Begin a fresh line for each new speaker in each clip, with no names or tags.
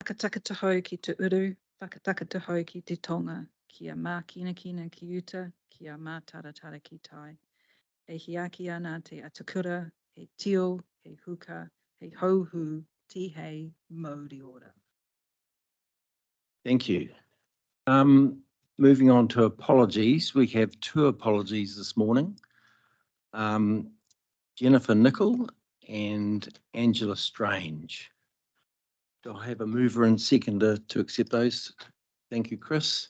whakataka taho ki te uru, whakataka taho ki te tonga, kia mā kina kina ki uta, kia mā taratara ki tai. E hiaki ana te atakura, he tio, he huka, he hauhu, tihei, Māori ora.
Thank you. Moving on to apologies. We have 2 apologies this morning. Jennifer Nicol and Angela Strange. Do I have a mover and seconder to accept those? Thank you, Chris.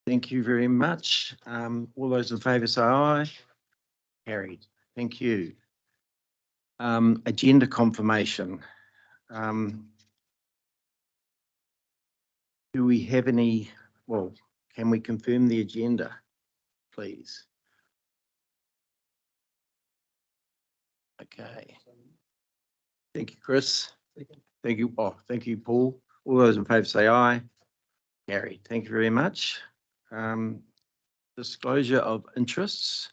Thank you very much. All those in favour say aye. Carried. Thank you. Agenda confirmation. Do we have any, well, can we confirm the agenda, please? Okay. Thank you, Chris. Thank you. Oh, thank you, Paul. All those in favour say aye. Carried. Thank you very much. Disclosure of interests.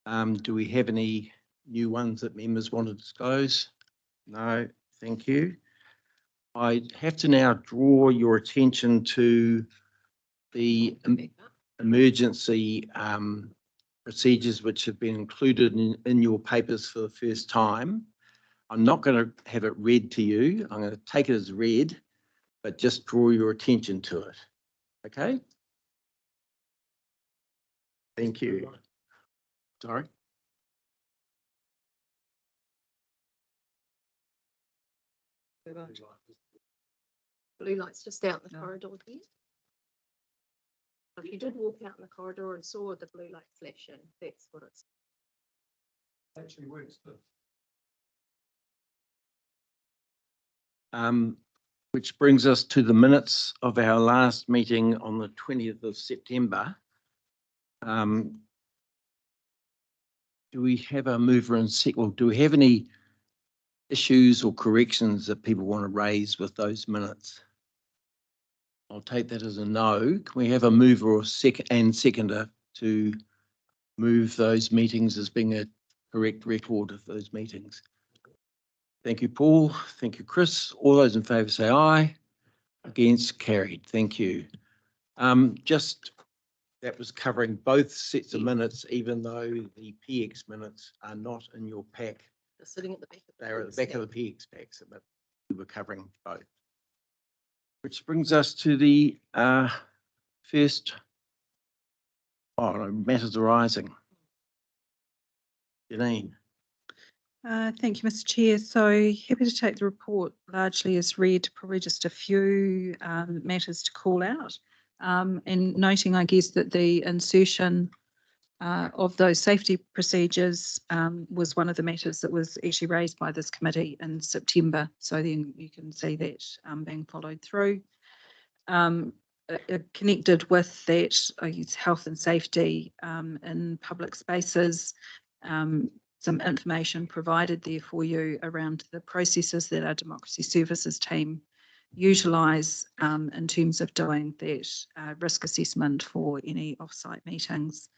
Do we have any new ones that members want to disclose? No, thank you. I have to now draw your attention to the emergency procedures which have been included in your papers for the first time. I'm not going to have it read to you. I'm going to take it as read, but just draw your attention to it. Okay? Thank you. Sorry.
Blue light's just out in the corridor here. If you did walk out in the corridor and saw the blue light flashing, that's what it's.
Actually works.
Which brings us to the minutes of our last meeting on the 20th of September. Do we have a mover and second? Well, do we have any issues or corrections that people want to raise with those minutes? I'll take that as a no. Can we have a mover or seconder to move those meetings as being a correct record of those meetings? Thank you, Paul. Thank you, Chris. All those in favour say aye. Against, carried. Thank you. Just that was covering both sets of minutes, even though the PX minutes are not in your pack.
They're sitting at the back.
They're at the back of the PX packs, but we were covering both. Which brings us to the first matters arising. Janine.
Thank you, Mr. Chair. So happy to take the report largely as read, probably just a few matters to call out. And noting, I guess, that the insertion of those safety procedures was one of the matters that was actually raised by this committee in September. So then you can see that being followed through. Connected with that, I use health and safety in public spaces. Some information provided there for you around the processes that our Democracy Services team utilise in terms of doing that risk assessment for any off-site meetings.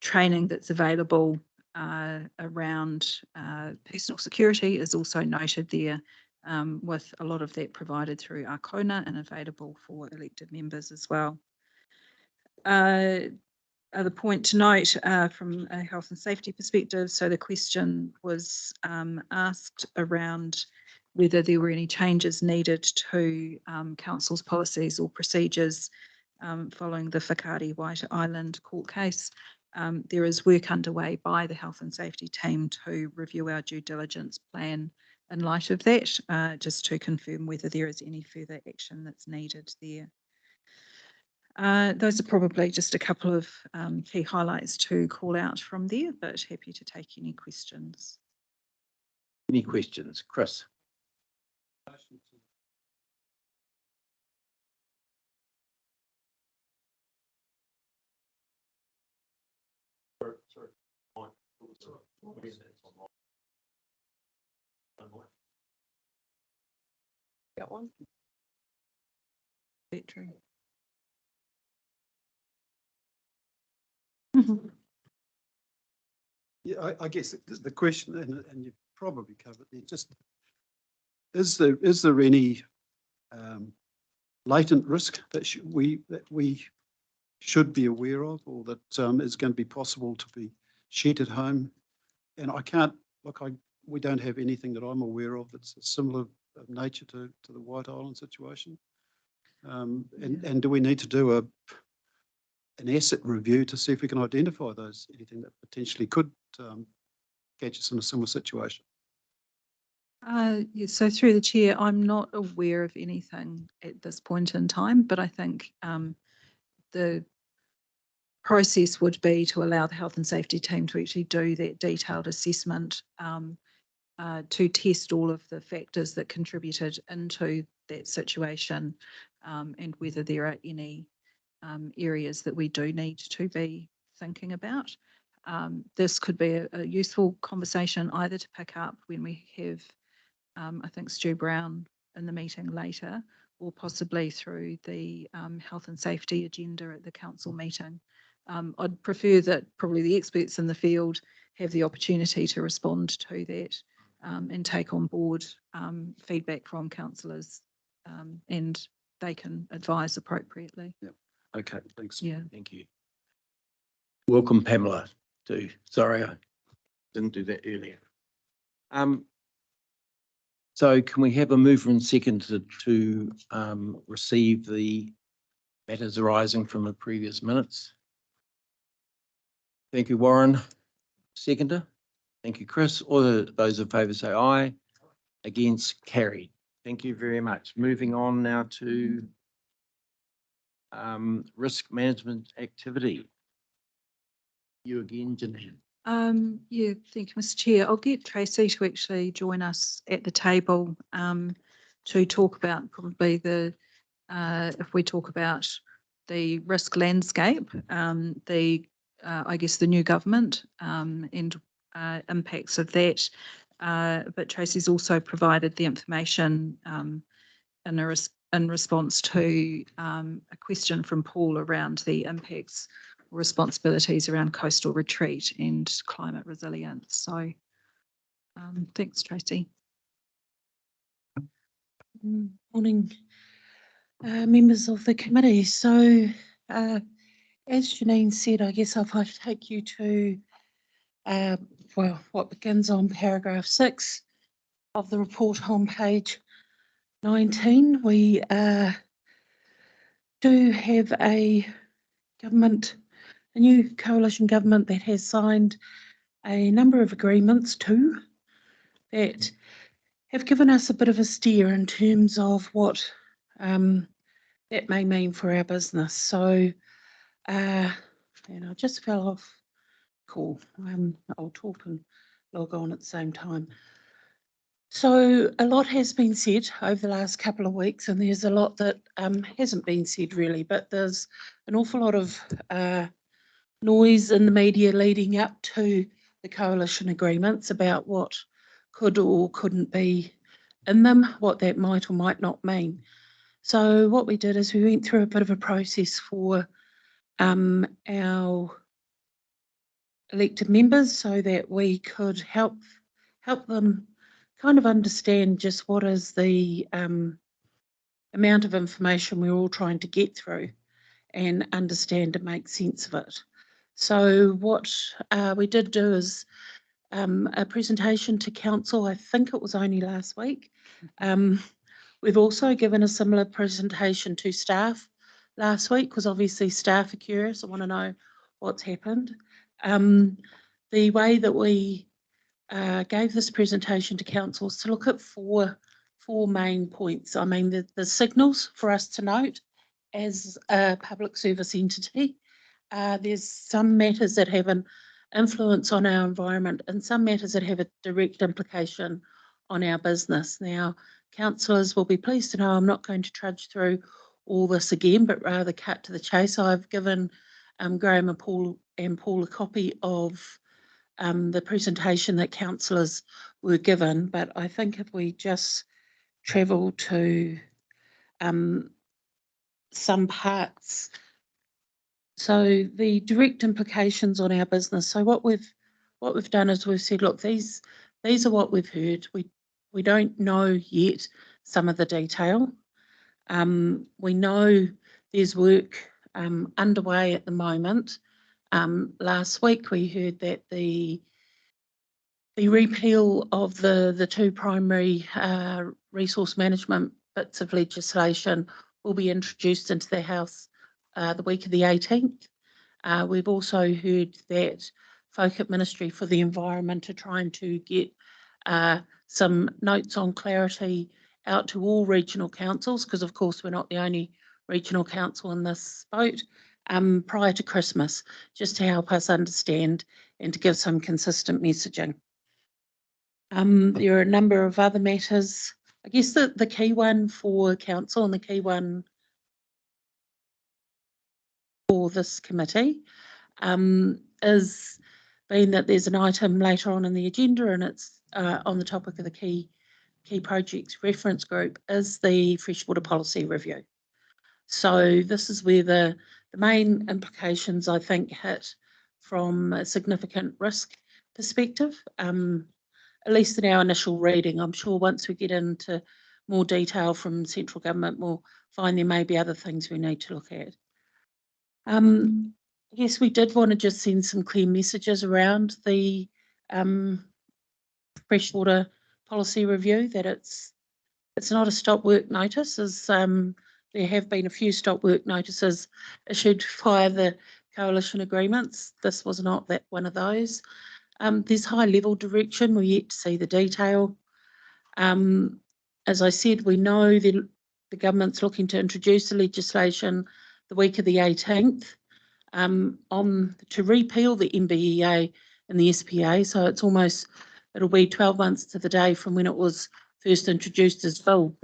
Training that's available around personal security is also noted there, with a lot of that provided through Arcona and available for elected members as well. Other point to note from a health and safety perspective, so the question was asked around whether there were any changes needed to council's policies or procedures following the Whakaari White Island court case. There is work underway by the health and safety team to review our due diligence plan in light of that, just to confirm whether there is any further action that's needed there. Those are probably just a couple of key highlights to call out from there, but happy to take any questions.
Any questions? Chris?
Got one?
True.
Yeah, I guess the question, and you've probably covered it, just is there any latent risk that we should be aware of, or that is going to be possible to be shed at home? And I can't, look, we don't have anything that I'm aware of that's a similar nature to the White Island situation. And do we need to do an asset review to see if we can identify anything that potentially could catch us in a similar situation?
Yeah, so through the chair, I'm not aware of anything at this point in time, but I think the process would be to allow the health and safety team to actually do that detailed assessment to test all of the factors that contributed into that situation and whether there are any areas that we do need to be thinking about. This could be a useful conversation either to pick up when we have, I think, Stu Brown in the meeting later, or possibly through the health and safety agenda at the council meeting. I'd prefer that probably the experts in the field have the opportunity to respond to that and take on board feedback from councillors, and they can advise appropriately.
Okay, thanks.
Yeah.
Thank you. Welcome, Pamela, too. Sorry, I didn't do that earlier. So can we have a mover and second to receive the matters arising from the previous minutes? Thank you, Warren. Seconder. Thank you, Chris. All those in favour say aye. Against, carried. Thank you very much. Moving on now to risk management activity. You again, Janine.
Yeah, thank you, Mr. Chair. I'll get Tracy to actually join us at the table to talk about probably if we talk about the risk landscape, I guess the new government and impacts of that. But Tracy's also provided the information in response to a question from Paul around the impacts or responsibilities around coastal retreat and climate resilience. So thanks, Tracy.
Morning, members of the committee. So as Janine said, I guess if I take you to well, what begins on paragraph 6 of the report on page 19, we do have a new coalition government that has signed a number of agreements too that have given us a bit of a steer in terms of what that may mean for our business. So, and I just fell off. Cool. I'll talk and log on at the same time. So a lot has been said over the last couple of weeks, and there's a lot that hasn't been said really, but there's an awful lot of noise in the media leading up to the coalition agreements about what could or couldn't be in them, what that might or might not mean. So what we did is we went through a bit of a process for our elected members so that we could help them kind of understand just what is the amount of information we're all trying to get through and understand and make sense of it. So what we did do is a presentation to council. I think it was only last week. We've also given a similar presentation to staff last week because obviously staff are curious and want to know what's happened. The way that we gave this presentation to council is to look at four main points. I mean, the signals for us to note as a public service entity. There's some matters that have an influence on our environment and some matters that have a direct implication on our business. Now, councillors will be pleased to know I'm not going to trudge through all this again, but rather cut to the chase. I've given Graham and Paul a copy of the presentation that councillors were given, but I think if we just travel to some parts. So the direct implications on our business. So what we've done is we've said, look, these are what we've heard. we don't know yet some of the detail. We know there's work underway at the moment. Last week we heard that the repeal of the two primary resource management bits of legislation will be introduced into the House the week of the 18th. We've also heard that folk at Ministry for the Environment are trying to get some notes on clarity out to all regional councils, because of course we're not the only regional council in this boat, prior to Christmas, just to help us understand and to give some consistent messaging. There are a number of other matters. I guess the key one for council and the key one for this committee is being that there's an item later on in the agenda, and it's on the topic of the key projects reference group, is the freshwater policy review. So this is where the main implications, I think, hit from a significant risk perspective, at least in our initial reading. I'm sure once we get into more detail from central government, we'll find there may be other things we need to look at. Yes, we did want to just send some clear messages around the freshwater policy review, that it's not a stop work notice, as there have been a few stop work notices issued via the coalition agreements. This was not that one of those. There's high level direction. We're yet to see the detail. As I said, we know the government's looking to introduce the legislation the week of the 18th to repeal the MBEA and the SPA. So it'll be 12 months to the day from when it was first introduced as bill.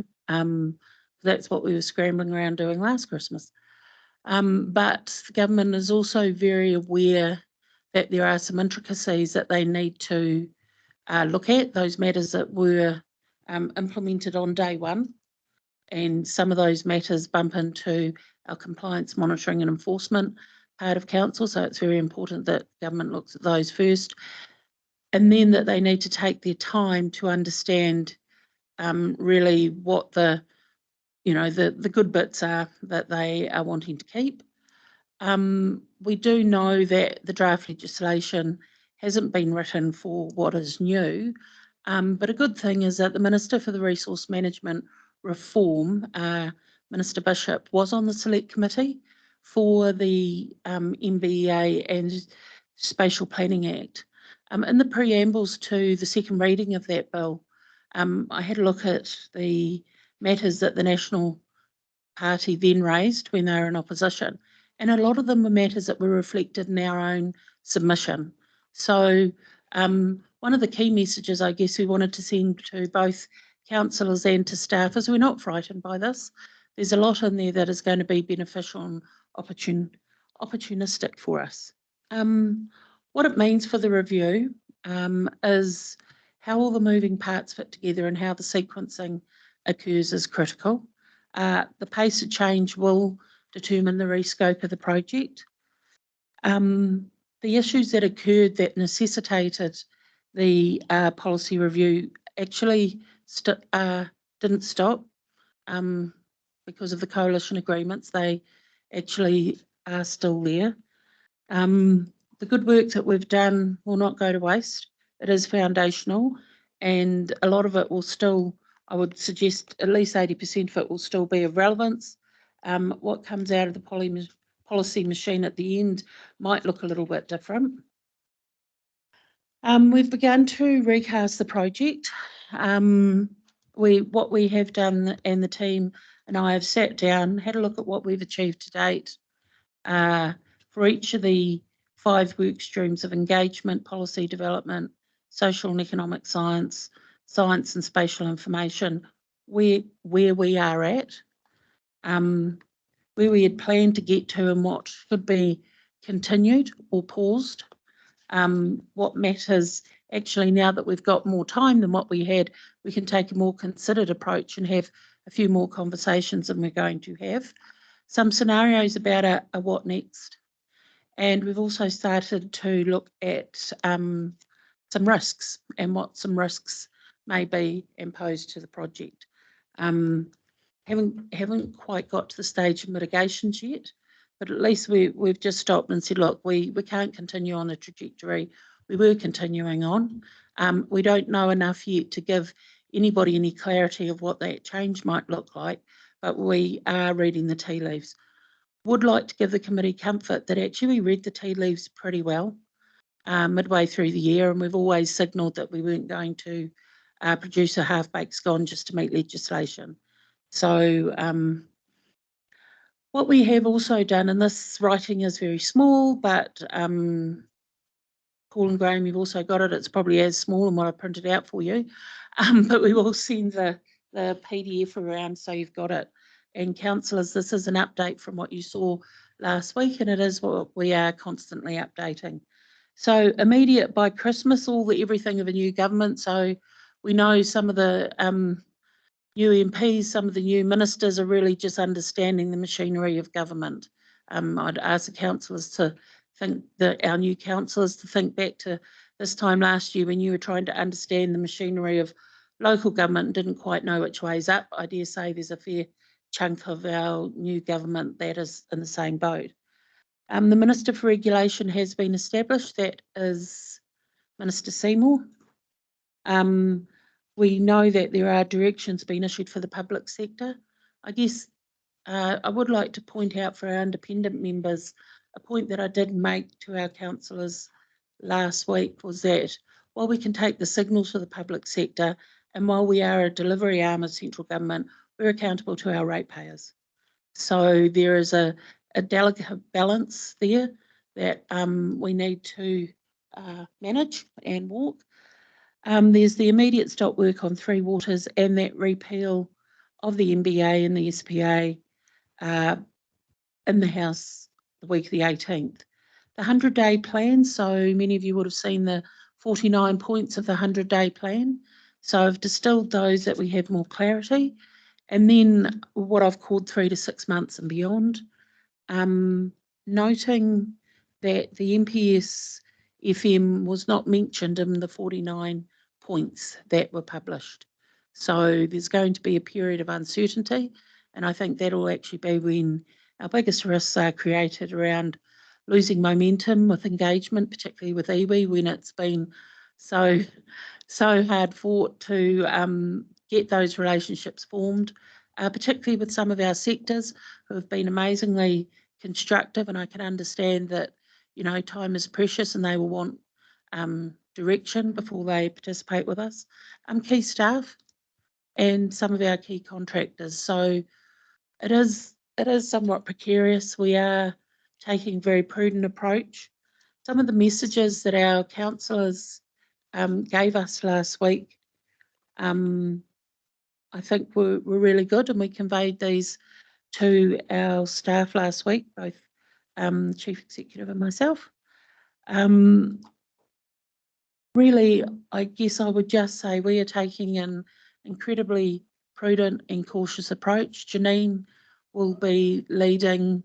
That's what we were scrambling around doing last Christmas. But the government is also very aware that there are some intricacies that they need to look at, those matters that were implemented on day one. And some of those matters bump into our compliance, monitoring and enforcement part of council. So it's very important that government looks at those first. And then that they need to take their time to understand really what the good bits are that they are wanting to keep. We do know that the draft legislation hasn't been written for what is new, but a good thing is that the Minister for the Resource Management Reform, Minister Bishop, was on the select committee for the MBEA and Spatial Planning Act. In the preambles to the second reading of that bill, I had a look at the matters that the National Party then raised when they were in opposition, and a lot of them were matters that were reflected in our own submission. So one of the key messages I guess we wanted to send to both councillors and to staff is we're not frightened by this. There's a lot in there that is going to be beneficial and opportunistic for us. What it means for the review is how all the moving parts fit together and how the sequencing occurs is critical. The pace of change will determine the rescope of the project. The issues that occurred that necessitated the policy review actually didn't stop because of the coalition agreements. They actually are still there. The good work that we've done will not go to waste. It is foundational, and a lot of it will still, I would suggest at least 80% of it will still be of relevance. What comes out of the policy machine at the end might look a little bit different. We've begun to recast the project. What we have done, and the team and I have sat down, had a look at what we've achieved to date for each of the 5 work streams of engagement, policy development, social and economic science, science and spatial information, where we are at, where we had planned to get to and what should be continued or paused, what matters actually now that we've got more time than what we had, we can take a more considered approach and have a few more conversations than we're going to have. Some scenarios about a what next. And we've also started to look at some risks and what some risks may be imposed to the project. Haven't quite got to the stage of mitigations yet, but at least we've just stopped and said, look, we can't continue on the trajectory we were continuing on. We don't know enough yet to give anybody any clarity of what that change might look like, but we are reading the tea leaves. Would like to give the committee comfort that actually we read the tea leaves pretty well midway through the year, and we've always signalled that we weren't going to produce a half-baked scone just to meet legislation. So what we have also done, and this writing is very small, but Paul and Graham, you've also got it. It's probably as small as what I printed out for you, but we will send the PDF around so you've got it. And councillors, this is an update from what you saw last week, and it is what we are constantly updating. So immediate by Christmas, everything of a new government. So we know some of the new MPs, some of the new ministers are really just understanding the machinery of government. I'd ask the councillors to think that our new councillors to think back to this time last year when you were trying to understand the machinery of local government and didn't quite know which way's up. I dare say there's a fair chunk of our new government that is in the same boat. The Minister for Regulation has been established. That is Minister Seymour. We know that there are directions being issued for the public sector. I guess I would like to point out for our independent members, a point that I did make to our councillors last week was that while we can take the signals for the public sector and while we are a delivery arm of central government, we're accountable to our ratepayers. So there is a delicate balance there that we need to manage and walk. There's the immediate stop work on Three Waters and that repeal of the MBA and the SPA in the House the week of the 18th. The 100-day plan, so many of you would have seen the 49 points of the 100-day plan. So I've distilled those that we have more clarity. And then what I've called 3 to 6 months and beyond. Noting that the MPS FM was not mentioned in the 49 points that were published. So there's going to be a period of uncertainty, and I think that'll actually be when our biggest risks are created around losing momentum with engagement, particularly with iwi, when it's been so hard fought to get those relationships formed, particularly with some of our sectors who have been amazingly constructive, and I can understand that, you know, time is precious and they will want direction before they participate with us. Key staff and some of our key contractors. So it is somewhat precarious. We are taking a very prudent approach. Some of the messages that our councillors gave us last week, I think were really good, and we conveyed these to our staff last week, both Chief Executive and myself. Really, I guess I would just say we are taking an incredibly prudent and cautious approach. Janine will be leading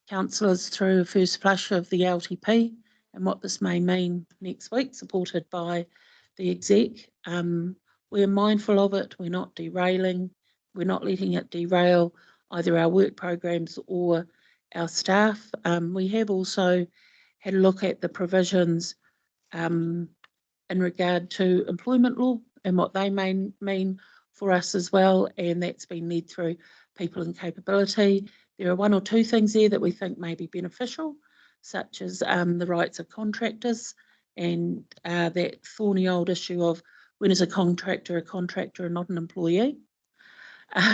councillors through a first flush of the LTP and what this may mean next week, supported by the exec. We're mindful of it. We're not derailing. We're not letting it derail either our work programs or our staff. We have also had a look at the provisions in regard to employment law and what they may mean for us as well, and that's been led through people and capability. There are one or two things there that we think may be beneficial, such as the rights of contractors and that thorny old issue of when is a contractor and not an employee.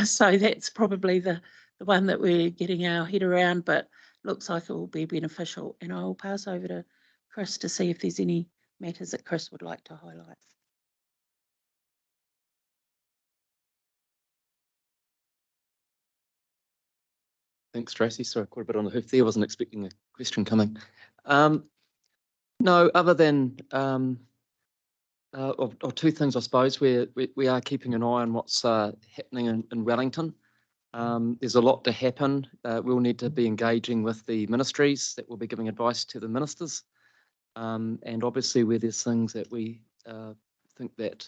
So that's probably the one that we're getting our head around, but looks like it will be beneficial. And I will pass over to Chris to see if there's any matters that Chris would like to highlight.
Thanks, Tracy. Sorry, quite a bit on the hoof there. Wasn't expecting a question coming. No, other than of two things, I suppose. We are keeping an eye on what's happening in Wellington. There's a lot to happen. We'll need to be engaging with the ministries that will be giving advice to the ministers. And obviously where there's things that we think that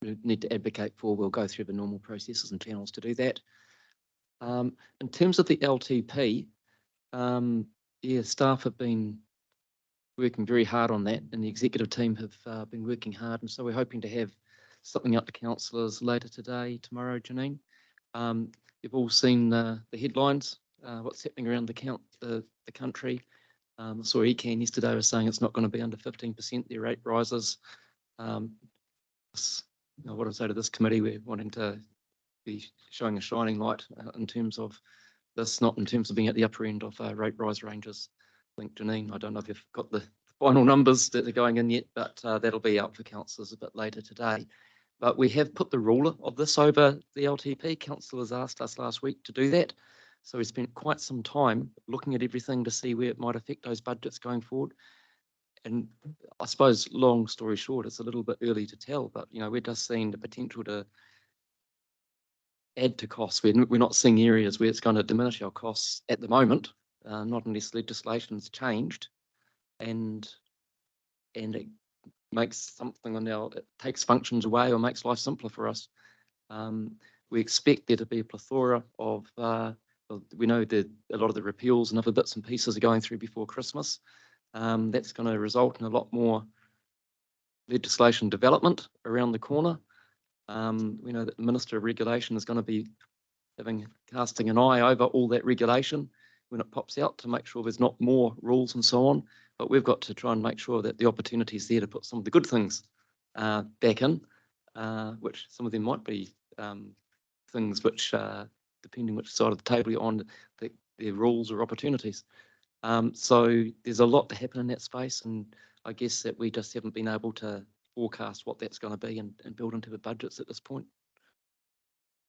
we need to advocate for, we'll go through the normal processes and channels to do that. In terms of the LTP, yeah, staff have been working very hard on that, and the executive team have been working hard, and so we're hoping to have something up to councillors later today, tomorrow, Janine. You've all seen the headlines, what's happening around the country. I saw ECAN yesterday was saying it's not going to be under 15%, their rate rises. What I say to this committee, we're wanting to be showing a shining light in terms of this, not in terms of being at the upper end of rate rise ranges. I think, Janine, I don't know if you've got the final numbers that are going in yet, but that'll be out for councillors a bit later today. But we have put the ruler of this over the LTP. Councillors asked us last week to do that. So we spent quite some time looking at everything to see where it might affect those budgets going forward. And I suppose, long story short, it's a little bit early to tell, but we're just seeing the potential to add to costs. We're not seeing areas where it's going to diminish our costs at the moment, not unless legislation's changed and it makes something on our, it takes functions away or makes life simpler for us. We expect there to be a plethora of, we know that a lot of the repeals and other bits and pieces are going through before Christmas. That's going to result in a lot more legislation development around the corner. We know that the Minister of Regulation is going to be casting an eye over all that regulation when it pops out to make sure there's not more rules and so on. But we've got to try and make sure that the opportunity is there to put some of the good things back in, which some of them might be things which, depending which side of the table you're on, their rules or opportunities. So there's a lot to happen in that space, and I guess that we just haven't been able to forecast what that's going to be and build into the budgets at this point.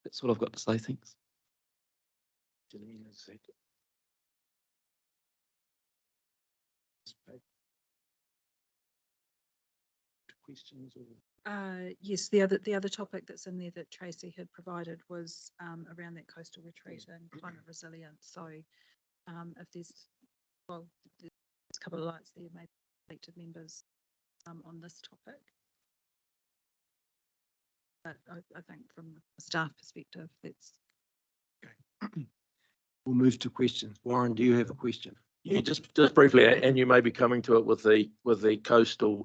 That's what I've got to say. Thanks. Questions or?
Yes, the other topic that's in there that Tracy had provided was around that coastal retreat and climate resilience. So if there's a couple of lights there, maybe elected members on this topic. But I think from a staff perspective, that's
Okay. We'll move to questions. Warren, do you have a question?
Yeah, just briefly, and you may be coming to it with the coastal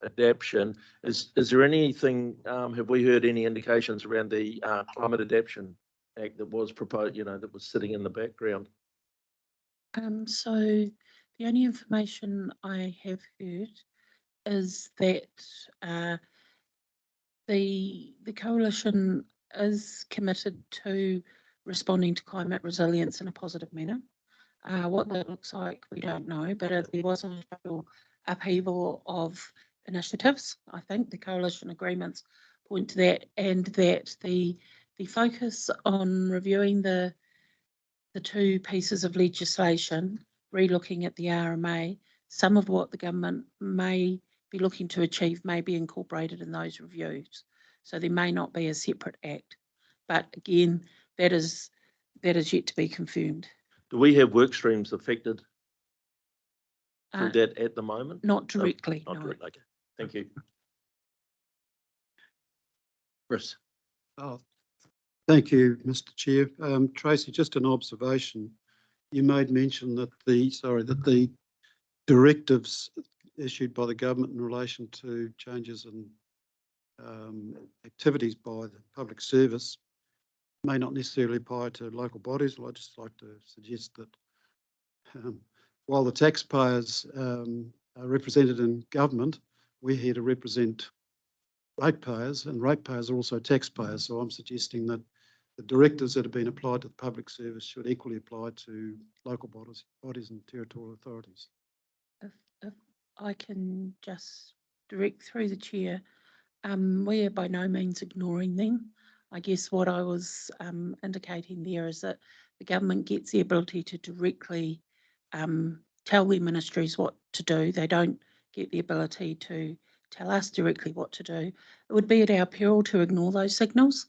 adaptation. Is there anything? Have we heard any indications around the Climate Adaptation Act that was proposed? That was sitting in the background.
So the only information I have heard is that the coalition is committed to responding to climate resilience in a positive manner. What that looks like, we don't know, but there was a total upheaval of initiatives. I think the coalition agreements point to that, and that the focus on reviewing the two pieces of legislation, re-looking at the RMA, some of what the government may be looking to achieve may be incorporated in those reviews. So there may not be a separate act, but again, that is yet to be confirmed.
Do we have work streams affected through that at the moment?
Not directly,
Not
no.
directly. Okay. Thank you.
Chris.
Oh, thank you, Mr. Chair. Tracy, just an observation. You made mention that the directives issued by the government in relation to changes in activities by the public service may not necessarily apply to local bodies. Well, I'd just like to suggest that while the taxpayers are represented in government, we're here to represent ratepayers, and ratepayers are also taxpayers. So I'm suggesting that the directives that have been applied to the public service should equally apply to local bodies and territorial authorities.
If I can just direct through the chair, we are by no means ignoring them. I guess what I was indicating there is that the government gets the ability to directly tell their ministries what to do. They don't get the ability to tell us directly what to do. It would be at our peril to ignore those signals,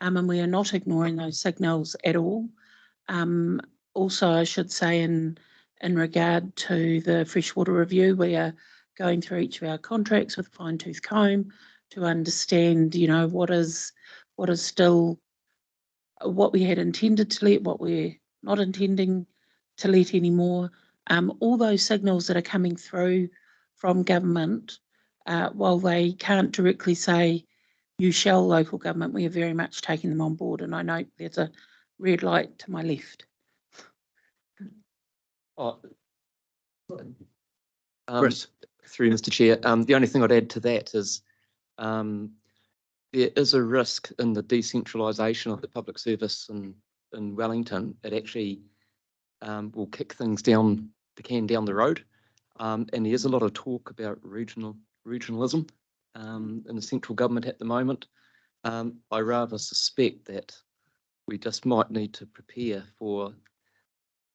and we are not ignoring those signals at all. Also, I should say in regard to the freshwater review, we are going through each of our contracts with a fine-tooth comb, to understand, what is still what we had intended to let, what we're not intending to let anymore. All those signals that are coming through from government, while they can't directly say, you shall local government, we are very much taking them on board. And I know there's a red light to my left.
Oh,
Chris?
Through Mr. Chair, the only thing I'd add to that is there is a risk in the decentralisation of the public service in Wellington. It actually will kick things down the road. And there's a lot of talk about regionalism in the central government at the moment. I rather suspect that we just might need to prepare for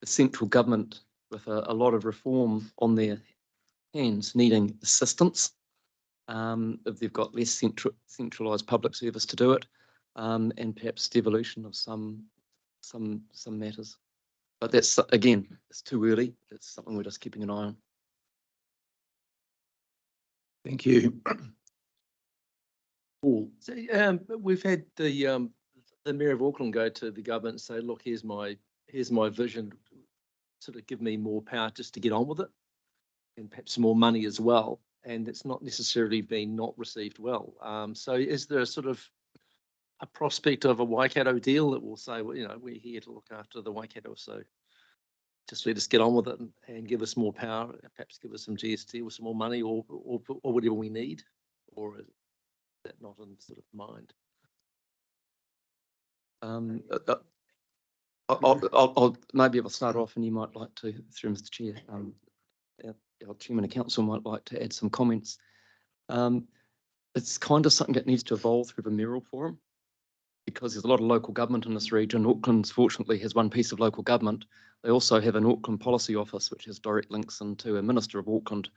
the central government with a lot of reform on their hands needing assistance if they've got less centralised public service to do it, and perhaps devolution of some matters. But that's, again, it's too early. It's something we're just keeping an eye on.
Thank you.
So, we've had the Mayor of Auckland go to the government and say, look, here's my vision, sort of give me more power just to get on with it, and perhaps more money as well. And it's not necessarily been not received well. So is there a sort of a prospect of a Waikato deal that will say, well, we're here to look after the Waikato, so just let us get on with it and give us more power, perhaps give us some GST with some more money or whatever we need? Or is that not in sort of mind?
I'll maybe I'll start off, and you might like to, through Mr. Chair, our Chairman of Council might like to add some comments. It's kind of something that needs to evolve through the mayoral forum, because there's a lot of local government in this region. Auckland, fortunately, has one piece of local government. They also have an Auckland Policy Office, which has direct links into a Minister of Auckland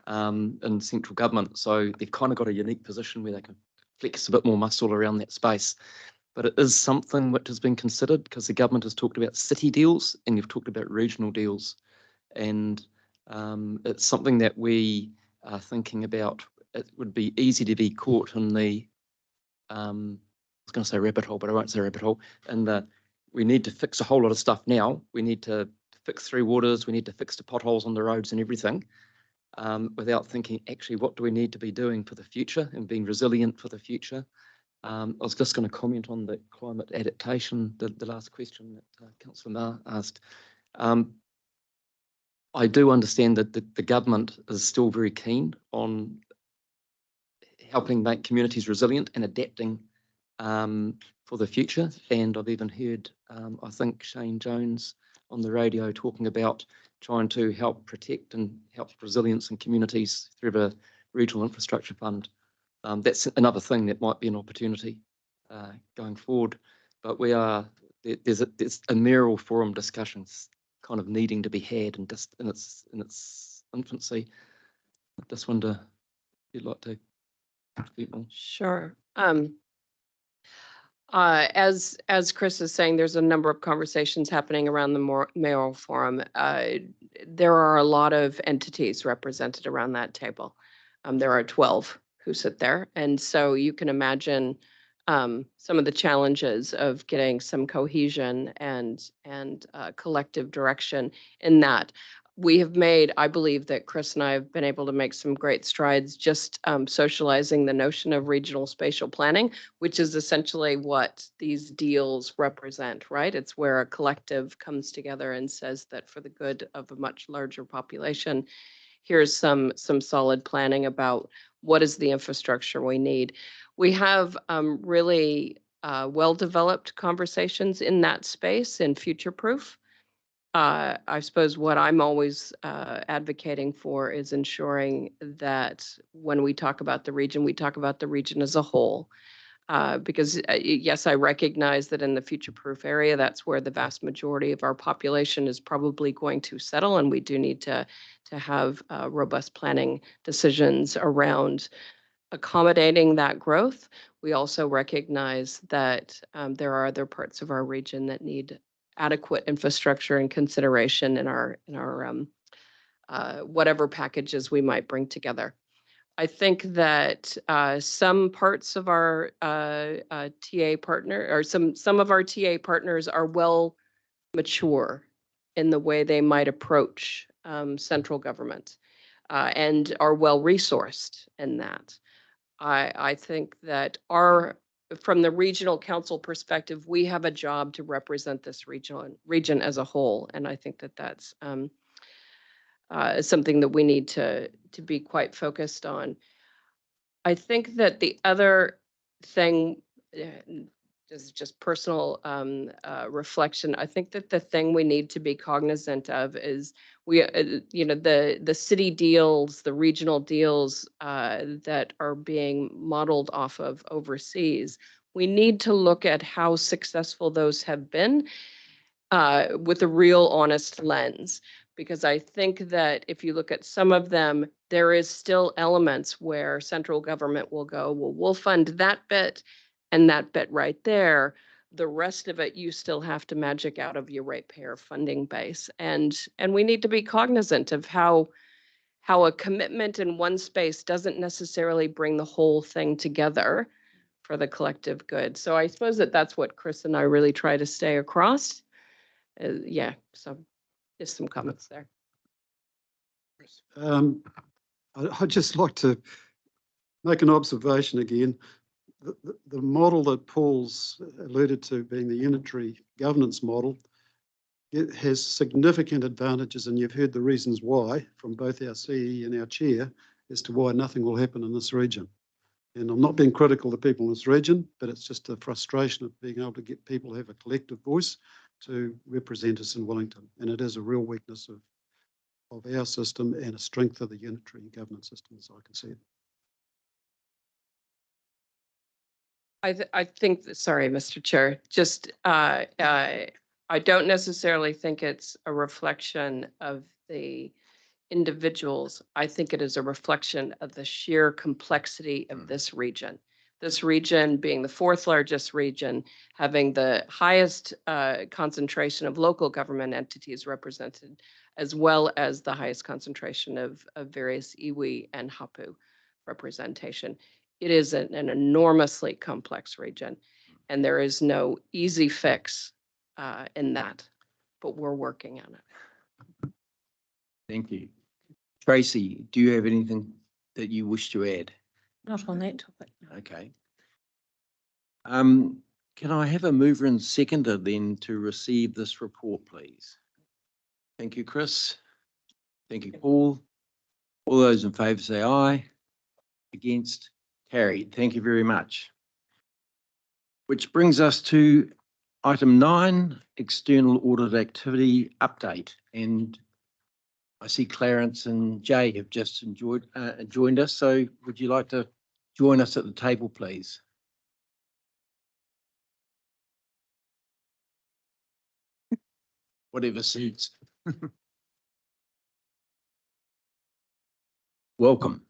in central government. So they've kind of got a unique position where they can flex a bit more muscle around that space. But it is something which has been considered, because the government has talked about city deals and you've talked about regional deals. And it's something that we are thinking about. It would be easy to be caught in the, I was going to say rabbit hole, but I won't say rabbit hole. And we need to fix a whole lot of stuff now. We need to fix through waters. We need to fix the potholes on the roads and everything, without thinking, actually, what do we need to be doing for the future and being resilient for the future? I was just going to comment on the climate adaptation, the last question that Councillor Marr asked. I do understand that the government is still very keen on helping make communities resilient and adapting for the future. And I've even heard, I think, Shane Jones on the radio talking about trying to help protect and help resilience in communities through the Regional Infrastructure Fund. That's another thing that might be an opportunity going forward. But there's a mayoral forum discussions kind of needing to be had and just in its infancy. I just wonder if you'd like to speak more.
Sure. As Chris is saying, there's a number of conversations happening around the mayoral forum. There are a lot of entities represented around that table. There are 12 who sit there, and so you can imagine some of the challenges of getting some cohesion and collective direction in that. We have made, I believe that Chris and I have been able to make some great strides just socializing the notion of regional spatial planning, which is essentially what these deals represent, right? It's where a collective comes together and says that for the good of a much larger population, here's some solid planning about what is the infrastructure we need. We have really well-developed conversations in that space in Future Proof. I suppose what I'm always advocating for is ensuring that when we talk about the region, we talk about the region as a whole. Because yes, I recognize that in the future-proof area, that's where the vast majority of our population is probably going to settle, and we do need to have robust planning decisions around accommodating that growth. We also recognize that there are other parts of our region that need adequate infrastructure and consideration in our whatever packages we might bring together. I think that some parts of our TA partner, or some of our TA partners are well mature in the way they might approach central government and are well resourced in that. I think that from the regional council perspective, we have a job to represent this region as a whole, and I think that that's something that we need to be quite focused on. I think that the other thing, this is just personal reflection. I think that the thing we need to be cognizant of is the city deals, the regional deals that are being modeled off of overseas. We need to look at how successful those have been with a real honest lens. Because I think that if you look at some of them, there is still elements where central government will go, well, we'll fund that bit and that bit right there. The rest of it, you still have to magic out of your ratepayer funding base. And we need to be cognizant of how a commitment in one space doesn't necessarily bring the whole thing together for the collective good. So I suppose that's what Chris and I really try to stay across. Yeah, so just some comments there.
I'd just like to make an observation again. The model that Paul's alluded to, being the unitary governance model, it has significant advantages, and you've heard the reasons why from both our CE and our chair as to why nothing will happen in this region. And I'm not being critical of the people in this region, but it's just a frustration of being able to get people to have a collective voice to represent us in Wellington. And it is a real weakness of our system and a strength of the unitary governance system, as I can see it.
I think, sorry, Mr. Chair, just I don't necessarily think it's a reflection of the individuals. I think it is a reflection of the sheer complexity of this region. This region being the fourth largest region, having the highest concentration of local government entities represented, as well as the highest concentration of various iwi and hapu representation. It is an enormously complex region, and there is no easy fix in that, but we're working on it.
Thank you. Tracy, do you have anything that you wish to add?
Not on that topic. No.
Okay. Can I have a mover and seconder then to receive this report, please? Thank you, Chris. Thank you, Paul. All those in favour say aye. Against? Carried. Thank you very much. Which brings us to item 9, external audit activity update. And I see Clarence and Jay have just joined us. So would you like to join us at the table, please? Whatever suits. Welcome.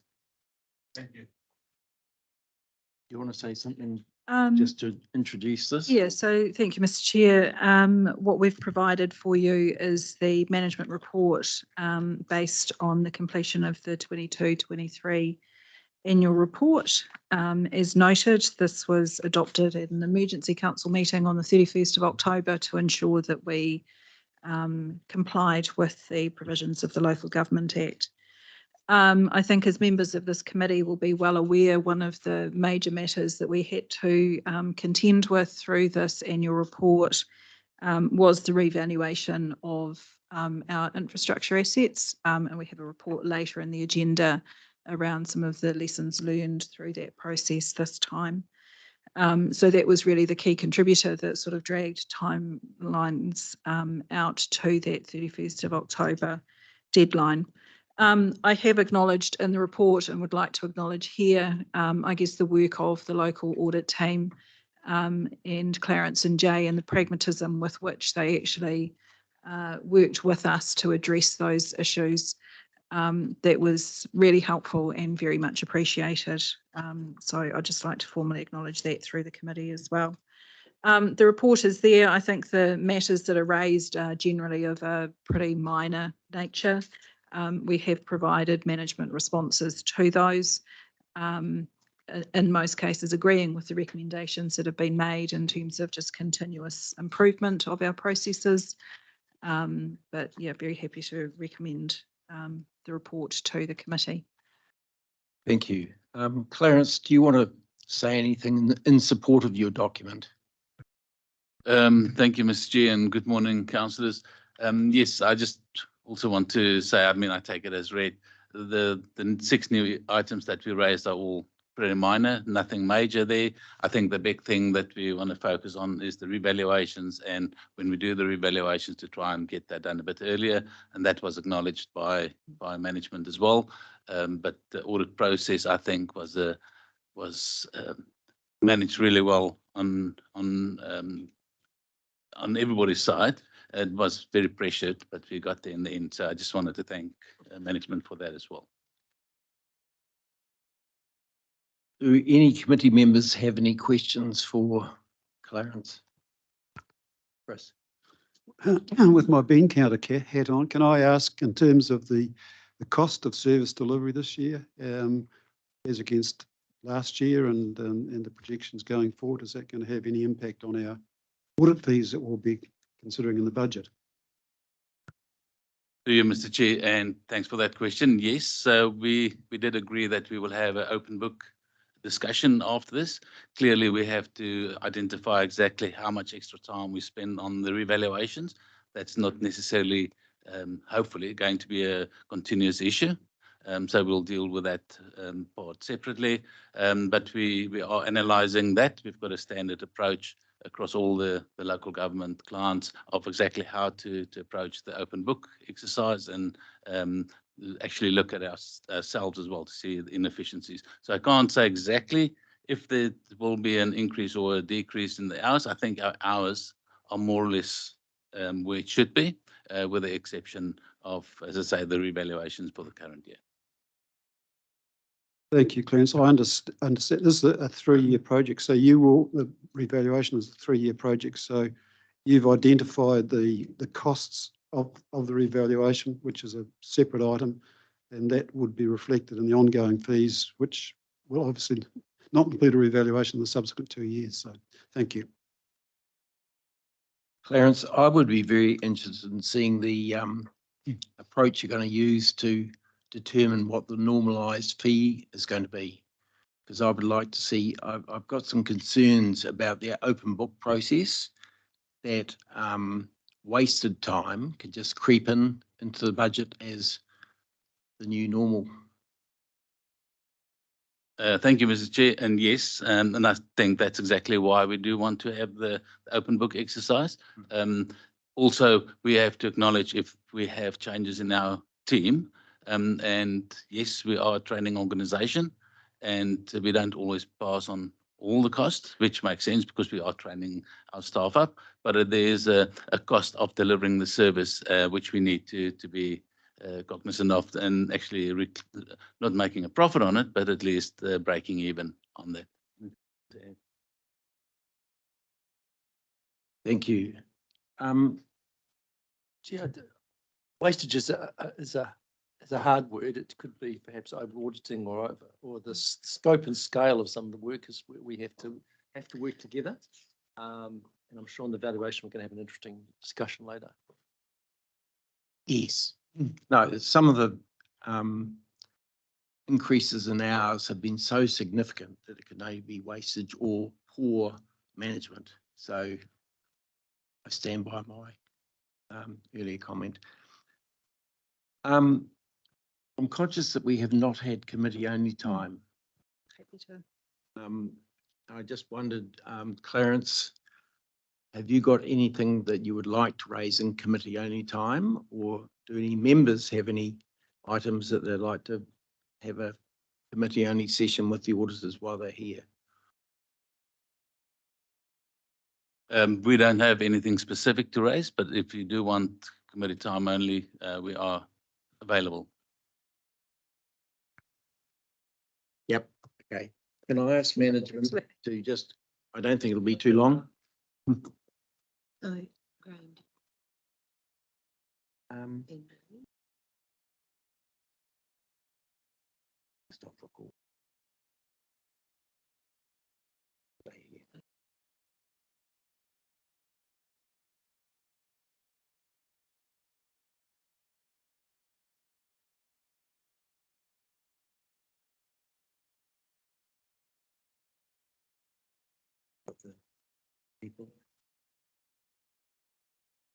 Thank you.
Do you want to say something
Um,
just to introduce this?
Yeah, so thank you, Mr. Chair. What we've provided for you is the management report based on the completion of the 22-23 annual report. As noted, this was adopted at an emergency council meeting on the 31st of October to ensure that we complied with the provisions of the Local Government Act. I think as members of this committee will be well aware, one of the major matters that we had to contend with through this annual report was the revaluation of our infrastructure assets. And we have a report later in the agenda around some of the lessons learned through that process this time. So that was really the key contributor that sort of dragged timelines out to that 31st of October deadline. I have acknowledged in the report and would like to acknowledge here, I guess, the work of the local audit team and Clarence and Jay and the pragmatism with which they actually worked with us to address those issues. That was really helpful and very much appreciated. So I'd just like to formally acknowledge that through the committee as well. The report is there. I think the matters that are raised are generally of a pretty minor nature. We have provided management responses to those. In most cases, agreeing with the recommendations that have been made in terms of just continuous improvement of our processes. But yeah, very happy to recommend the report to the committee.
Thank you. Clarence, do you want to say anything in support of your document?
Thank you, Mr. Chair, and good morning, councillors. Yes, I just also want to say, I mean, I take it as read. The 6 new items that we raised are all pretty minor, nothing major there. I think the big thing that we want to focus on is the revaluations, and when we do the revaluations, to try and get that done a bit earlier, and that was acknowledged by management as well. But the audit process, I think, was managed really well on everybody's side. It was very pressured, but we got there in the end. So I just wanted to thank management for that as well.
Do any committee members have any questions for Clarence? Chris?
With my bean counter hat on, can I ask, in terms of the cost of service delivery this year, as against last year and the projections going forward, is that going to have any impact on our audit fees that we'll be considering in the budget?
To you, Mr. Chair, and thanks for that question. Yes, so we did agree that we will have an open book discussion after this. Clearly, we have to identify exactly how much extra time we spend on the revaluations. That's not necessarily, hopefully, going to be a continuous issue. So we'll deal with that part separately. But we are analysing that. We've got a standard approach across all the local government clients of exactly how to approach the open book exercise, and actually look at ourselves as well to see the inefficiencies. So I can't say exactly if there will be an increase or a decrease in the hours. I think our hours are more or less where it should be, with the exception of, as I say, the revaluations for the current year.
Thank you, Clarence. I understand this is a 3-year project. So the revaluation is a 3-year project. So you've identified the costs of the revaluation, which is a separate item, and that would be reflected in the ongoing fees, which will obviously not include a revaluation in the subsequent 2 years. So thank you.
Clarence, I would be very interested in seeing the approach you're going to use to determine what the normalised fee is going to be, because I would like to see, I've got some concerns about the open book process, that wasted time could just creep into the budget as the new normal.
Thank you, Mr. Chair. And yes, and I think that's exactly why we do want to have the open book exercise. Also, we have to acknowledge if we have changes in our team. And yes, we are a training organisation, and we don't always pass on all the costs, which makes sense because we are training our staff up. But there's a cost of delivering the service, which we need to be cognizant of, and actually not making a profit on it, but at least breaking even on that.
Thank you.
Gee, wastage is a hard word. It could be perhaps over auditing or the scope and scale of some of the workers we have to work together. And I'm sure in the valuation we're going to have an interesting discussion later.
Yes. No, some of the increases in hours have been so significant that it can only be wastage or poor management. So I stand by my earlier comment. I'm conscious that we have not had committee-only time.
Happy to.
I just wondered, Clarence, have you got anything that you would like to raise in committee-only time, or do any members have any items that they'd like to have a committee-only session with the auditors while they're here?
We don't have anything specific to raise, but if you do want committee time only, we are available.
Yep. Okay. Can I ask management to just, I don't think it'll be too long.
the people.